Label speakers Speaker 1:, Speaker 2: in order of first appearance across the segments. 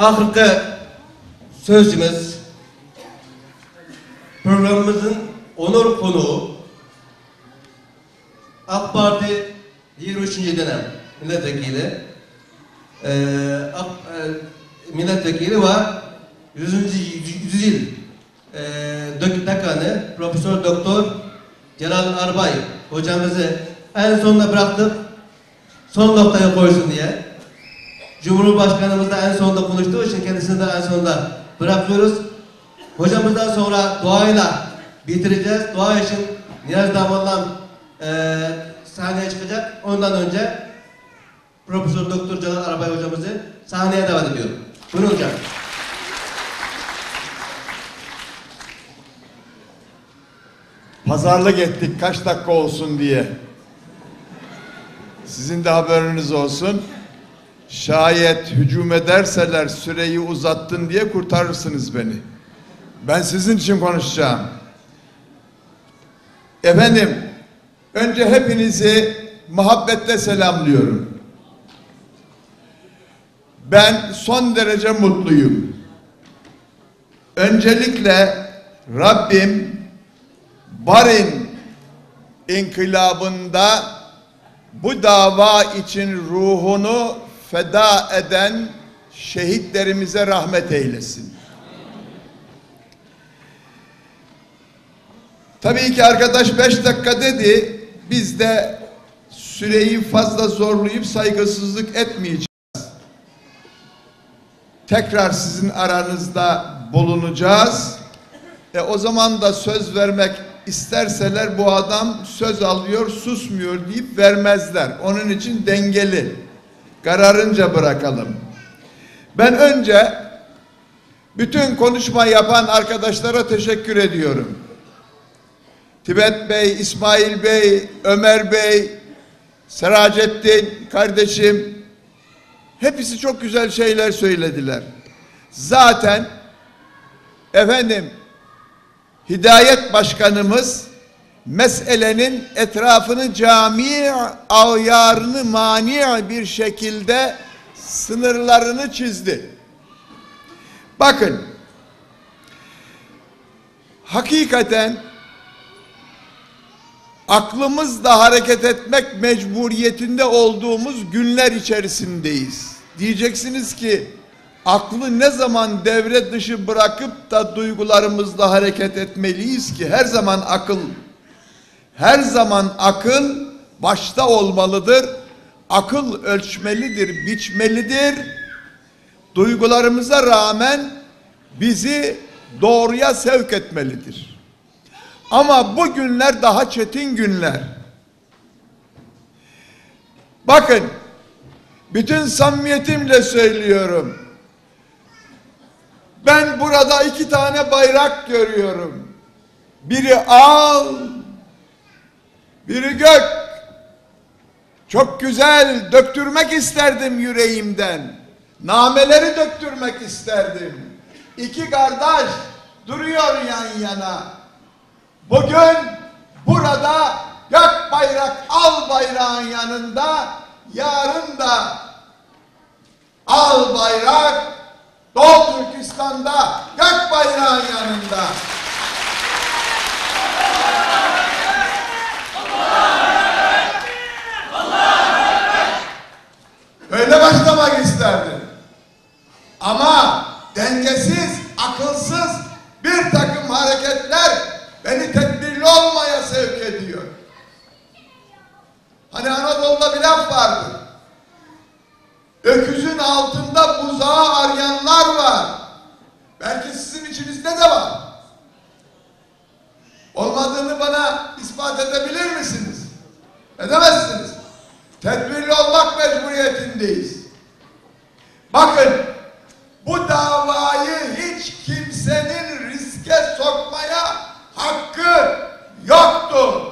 Speaker 1: ahırkı sözcümüz, programımızın onur konuğu, AK Parti 23. dönem milletvekili, milletvekili ve 100. yıl dekanı Profesör Doktor Celal Arbay hocamızı en sonuna bıraktık. Son noktayı koysun diye. Cumhurbaşkanımız da en sonunda konuştuğu için kendisini de en sonunda bırakıyoruz. Hocamızdan sonra duayla bitireceğiz. Dua için Niyaz Damar'la sahneye çıkacak. Ondan önce Profesör Doktor Celal Arbay hocamızı sahneye davet ediyorum. Buyurun hocam.
Speaker 2: Pazarlık ettik kaç dakika olsun diye. Sizin de haberiniz olsun. Şayet hücum ederseler süreyi uzattın diye kurtarırsınız beni. Ben sizin için konuşacağım. Efendim, önce hepinizi muhabbetle selamlıyorum. Ben son derece mutluyum. Öncelikle Rabbim Barin inkılabında bu dava için ruhunu feda eden şehitlerimize rahmet eylesin. Tabii ki arkadaş 5 dakika dedi. Biz de süreyi fazla zorlayıp saygısızlık etmeyeceğiz. Tekrar sizin aranızda bulunacağız. O zaman da söz vermek isterseler bu adam söz alıyor, susmuyor deyip vermezler. Onun için dengeli. Kararınca bırakalım. Ben önce bütün konuşma yapan arkadaşlara teşekkür ediyorum. Tibet Bey, İsmail Bey, Ömer Bey, Seracettin kardeşim, hepsi çok güzel şeyler söylediler. Zaten efendim Hidayet Başkanımız meselenin etrafını cami ayarını mani bir şekilde sınırlarını çizdi. Bakın, hakikaten aklımızla hareket etmek mecburiyetinde olduğumuz günler içerisindeyiz. Diyeceksiniz ki aklı ne zaman devre dışı bırakıp da duygularımızla hareket etmeliyiz ki? Her zaman akıl başta olmalıdır. Akıl ölçmelidir, biçmelidir. Duygularımıza rağmen bizi doğruya sevk etmelidir. Ama bu günler daha çetin günler. Bakın, bütün samimiyetimle söylüyorum. Ben burada 2 tane bayrak görüyorum. Biri al, biri gök. Çok güzel, döktürmek isterdim yüreğimden. Nameleri döktürmek isterdim. 2 kardeş duruyor yan yana. Bugün burada gök bayrak, al bayrağın yanında, yarın da al bayrak, Doğu Türkistan'da gök bayrağın yanında. Öyle başlamak isterdim. Ama dengesiz, akılsız bir takım hareketler beni tedbirli olmaya sevk ediyor. Hani Anadolu'da bir laf vardır. Öküzün altında buzağı arayanlar var. Belki sizin içinizde de var. Olmadığını bana ispat edebilir misiniz? Edemezsiniz. Tedbirli olmak mecburiyetindeyiz. Bakın, bu davayı hiç kimsenin riske sokmaya hakkı yoktu.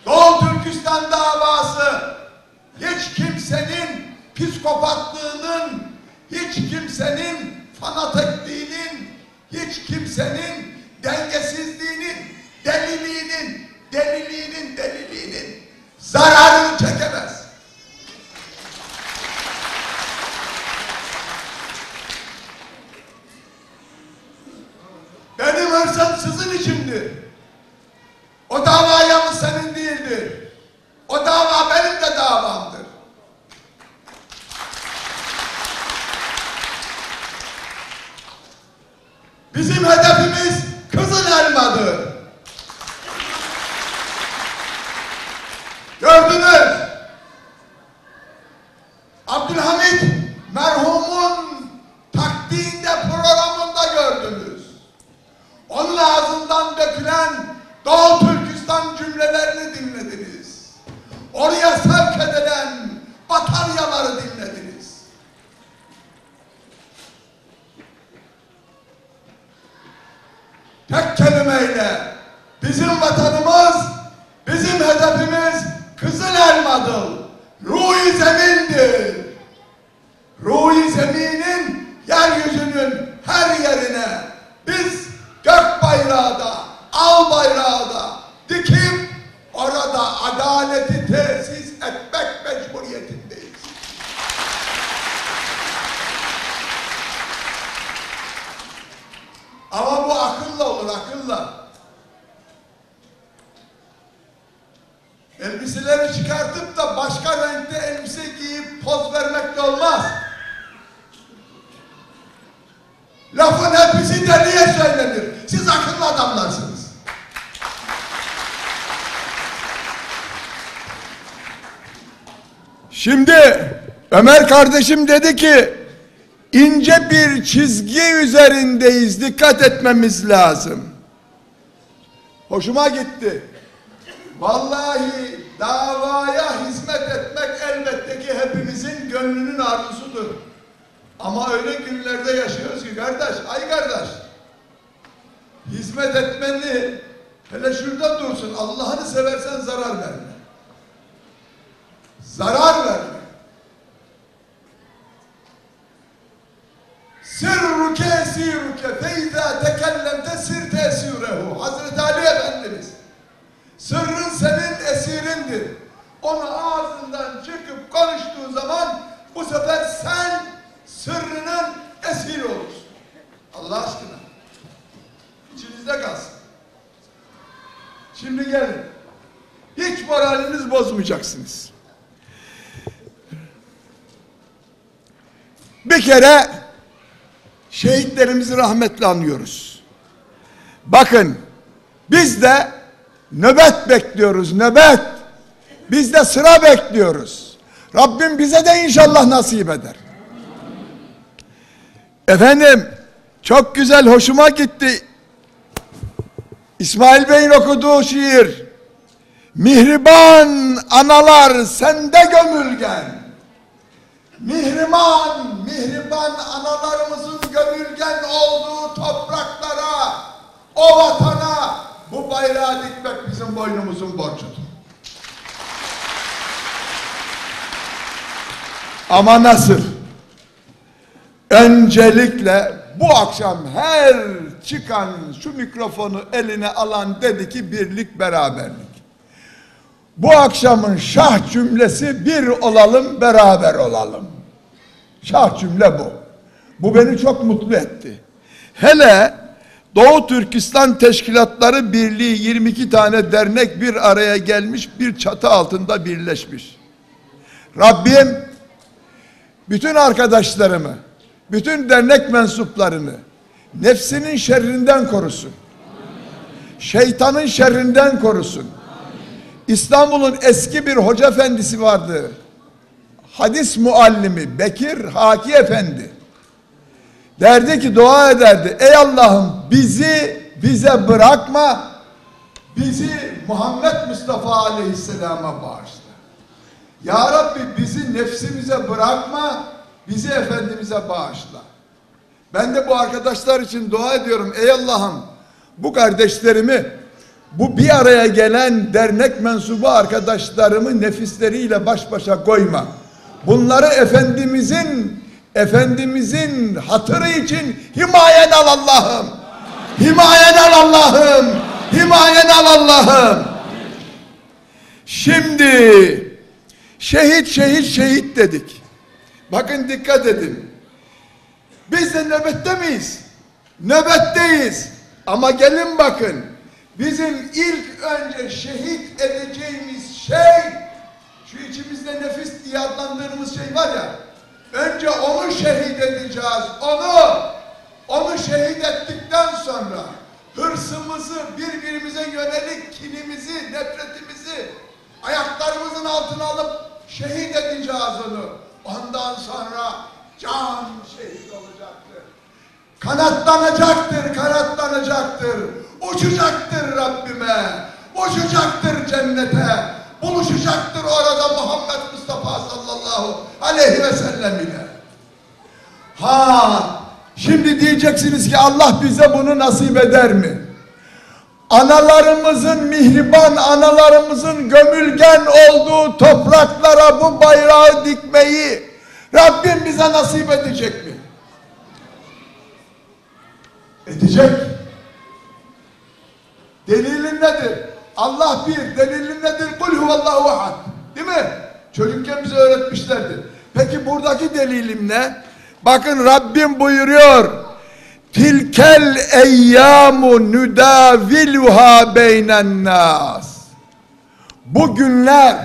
Speaker 2: Doğu Türkistan davası hiç kimsenin psikopatlığının, hiç kimsenin fanatikliğinin, hiç kimsenin dengesizliğinin, deliliğinin zararını çekemez. Abdülhamit merhumun taktiğinde, programında gördünüz. Onun ağzından dökülen Doğu Türkistan cümlelerini dinlediniz. Oraya sevk edilen bataryaları dinlediniz. Tek kelimeyle bizim vatanımız, bizim hedefimiz Kızıl Elmadır. Ruh-i zemindir. Ruh-i zeminin yeryüzünün her yerine biz gök bayrağı da, al bayrağı da dikip orada adaleti tesis etmek mecburiyetindeyiz. Ama bu akılla olur, akılla. Elbiseleri çıkartıp da başka renkte elbise giyip poz vermekle olmaz. Lafın hepsi deliye söylenir. Siz akıllı adamlarsınız. Şimdi Ömer kardeşim dedi ki ince bir çizgi üzerindeyiz. Dikkat etmemiz lazım. Hoşuma gitti. Vallahi davaya hizmet etmek elbette ki hepimizin gönlünün arzusudur. Ama öyle günlerde yaşıyoruz ki kardeş, ay kardeş, hizmet etmeni hele şurada dursun, Allah'ını seversen zarar verme. Zarar verme. Sirruke esiruke feyza tekellemte sir tesirehu. Hazreti Ali Efendimiz. Sırrın senin esirindir. Onu ağzından çıkıp konuştuğu zaman bu sefer sen sırrının esiri olursun. Allah aşkına. İçinizde kalsın. Şimdi gelin. Hiç moraliniz bozmayacaksınız. Bir kere şehitlerimizi rahmetle anıyoruz. Bakın biz de nöbet bekliyoruz, nöbet. Biz de sıra bekliyoruz. Rabbim bize de inşallah nasip eder. Efendim, çok güzel, hoşuma gitti. İsmail Bey'in okuduğu şiir. Mihriban analar sende gömülgen. Mihriban, mihriban analarımızın gömülgen olduğu topraklara, o vatana bu bayrağı dikmek bizim boynumuzun borcudur. Ama nasıl? Öncelikle bu akşam her çıkan şu mikrofonu eline alan dedi ki birlik beraberlik. Bu akşamın şah cümlesi bir olalım, beraber olalım. Şah cümle bu. Bu beni çok mutlu etti. Hele Doğu Türkistan Teşkilatları Birliği 22 tane dernek bir araya gelmiş, bir çatı altında birleşmiş. Rabbim bütün arkadaşlarımı, bütün dernek mensuplarını nefsinin şerrinden korusun. Şeytanın şerrinden korusun. İstanbul'un eski bir hoca efendisi vardı. Hadis muallimi Bekir Haki Efendi. Derdi ki, dua ederdi. Ey Allah'ım bize bırakma. Bizi Muhammed Mustafa Aleyhisselam'a bağışla. Ya Rabbi bizi nefsimize bırakma. Bizi Efendimiz'e bağışla. Ben de bu arkadaşlar için dua ediyorum. Ey Allah'ım bu kardeşlerimi, bu bir araya gelen dernek mensubu arkadaşlarımı nefisleriyle baş başa koyma. Bunları Efendimizin hatırı için himayen al Allah'ım. Himayen al Allah'ım. Himayen al Allah'ım. Şimdi şehit dedik. Bakın dikkat edin. Biz de nöbette miyiz? Nöbetteyiz. Ama gelin bakın. Bizim ilk önce şehit edeceğimiz şey, şu içimizde nefis diye adlandırdığımız şey var ya, önce onu şehit edeceğiz. Onu şehit ettikten sonra hırsımızı, birbirimize yönelik kinimizi, nefretimizi ayaklarımızın altına alıp şehit edeceğiz onu. Ondan sonra can şehit olacaktır. Kanatlanacaktır, kanatlanacaktır. Uçacaktır Rabbime. Uçacaktır cennete. Buluşacaktır orada Muhammed Mustafa sallallahu aleyhi ve sellem ile. Ha, şimdi diyeceksiniz ki Allah bize bunu nasip eder mi? Analarımızın, mihriban analarımızın gömülgen olduğu topraklara bu bayrağı dikmeyi Rabbim bize nasip edecek mi? Edecek. Delilin nedir? Allah bir, delilin nedir? Kul huvallahu ahad. Değil mi? Çocukken bize öğretmişlerdi. Peki buradaki delilim ne? Bakın Rabbim buyuruyor. Tilkel eyyamu nudaviluha beynen nas. Bu günler,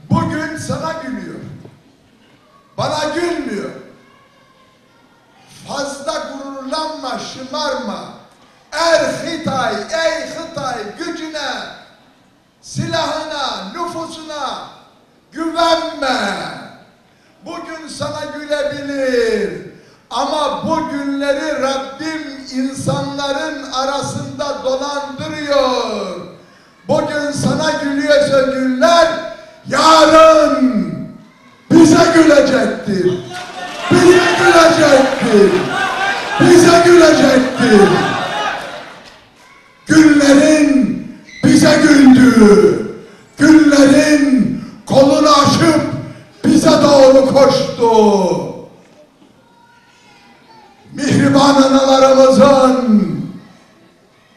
Speaker 2: bugün sana gülüyor. Bana gülmüyor. Fazla gururlanma, şımarma. Hitay, ey Hitay gücüne, silahına, nüfusuna güvenme. Bugün sana gülebilir. Ama bu günleri Rabbim insanların arasında dolandırıyor. Bugün sana gülüyorsa günler, yarın bize gülecektir. Bize gülecektir. Bize gülecektir. Günlerin bize güldü. Günlerin kolunu açıp bize doğru koştu. Mihriban analarımızın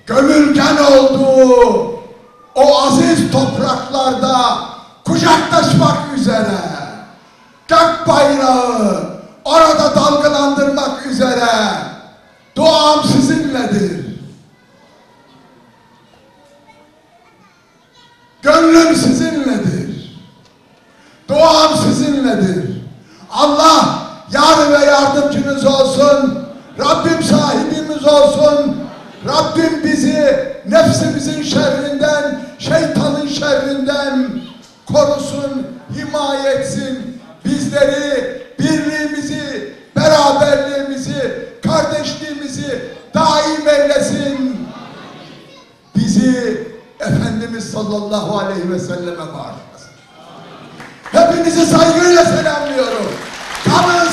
Speaker 2: gömülgen olduğu o aziz topraklarda kucaklaşmak üzere gök bayrağı orada dalgalandırmak üzere duam sizinledir. Gönlüm sizinledir. Duam sizinledir. Allah yar ve yardımcınız olsun. Rabbim sahibimiz olsun. Rabbim bizi nefsimizin şerrinden, şeytanın şerrinden korusun, himaye etsin. Bizleri, birliğimizi, beraberliğimizi, kardeşliğimizi daim eylesin. Bizi Efendimiz sallallahu aleyhi ve selleme bağışlasın. Hepinizi saygıyla selamlıyorum. Kanı